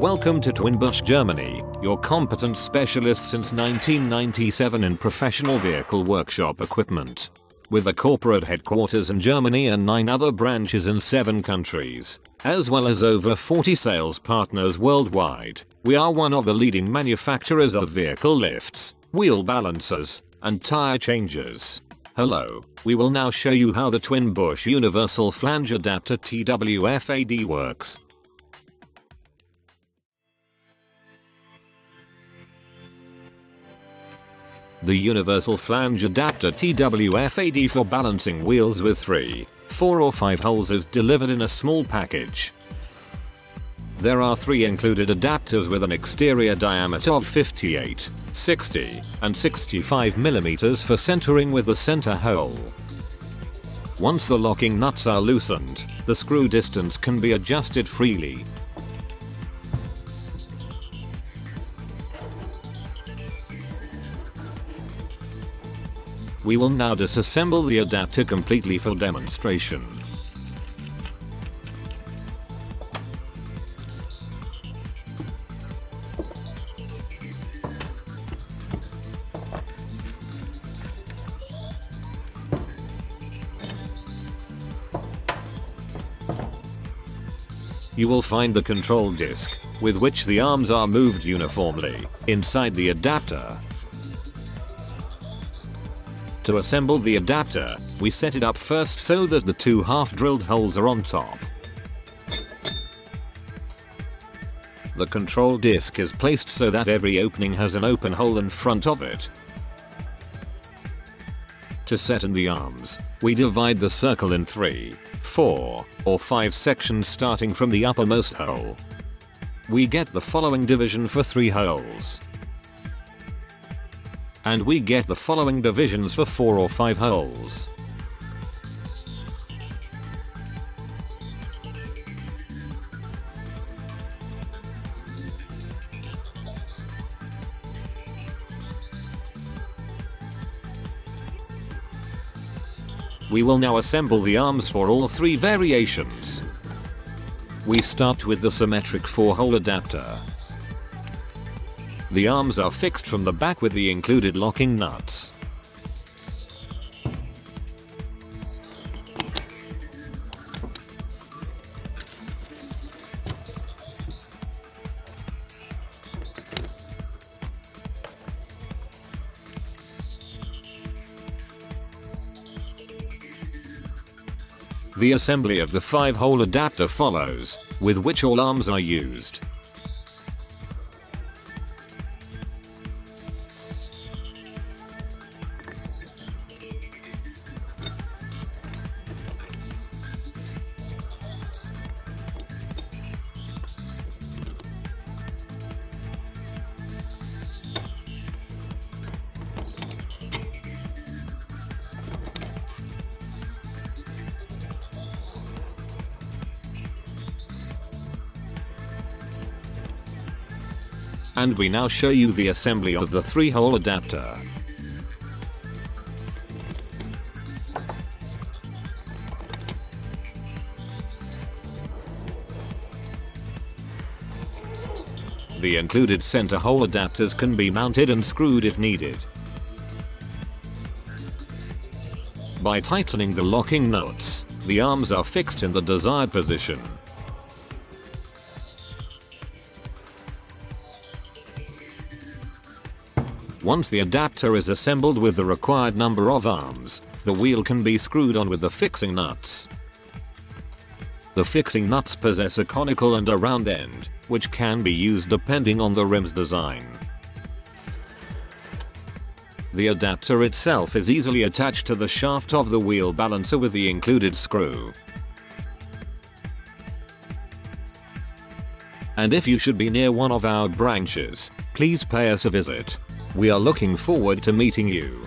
Welcome to TWIN BUSCH Germany, your competent specialist since 1997 in professional vehicle workshop equipment. With a corporate headquarters in Germany and 9 other branches in 7 countries, as well as over 40 sales partners worldwide, we are one of the leading manufacturers of vehicle lifts, wheel balancers, and tire changers. Hello, we will now show you how the TWIN BUSCH Universal Flange Adapter TWFAD works. The Universal Flange Adapter TWFAD for balancing wheels with 3, 4 or 5 holes is delivered in a small package. There are 3 included adapters with an exterior diameter of 58, 60, and 65 mm for centering with the center hole. Once the locking nuts are loosened, the screw distance can be adjusted freely. We will now disassemble the adapter completely for demonstration. You will find the control disc, with which the arms are moved uniformly, inside the adapter. To assemble the adapter, we set it up first so that the 2 half-drilled holes are on top. The control disc is placed so that every opening has an open hole in front of it. To set in the arms, we divide the circle in 3, 4, or 5 sections starting from the uppermost hole. We get the following division for 3 holes. And we get the following divisions for 4 or 5 holes. We will now assemble the arms for all 3 variations. We start with the symmetric 4-hole adapter. The arms are fixed from the back with the included locking nuts. The assembly of the 5-hole adapter follows, with which all arms are used. And we now show you the assembly of the 3-hole adapter. The included center hole adapters can be mounted and screwed if needed. By tightening the locking nuts, the arms are fixed in the desired position. Once the adapter is assembled with the required number of arms, the wheel can be screwed on with the fixing nuts. The fixing nuts possess a conical and a round end, which can be used depending on the rim's design. The adapter itself is easily attached to the shaft of the wheel balancer with the included screw. And if you should be near one of our branches, please pay us a visit. We are looking forward to meeting you.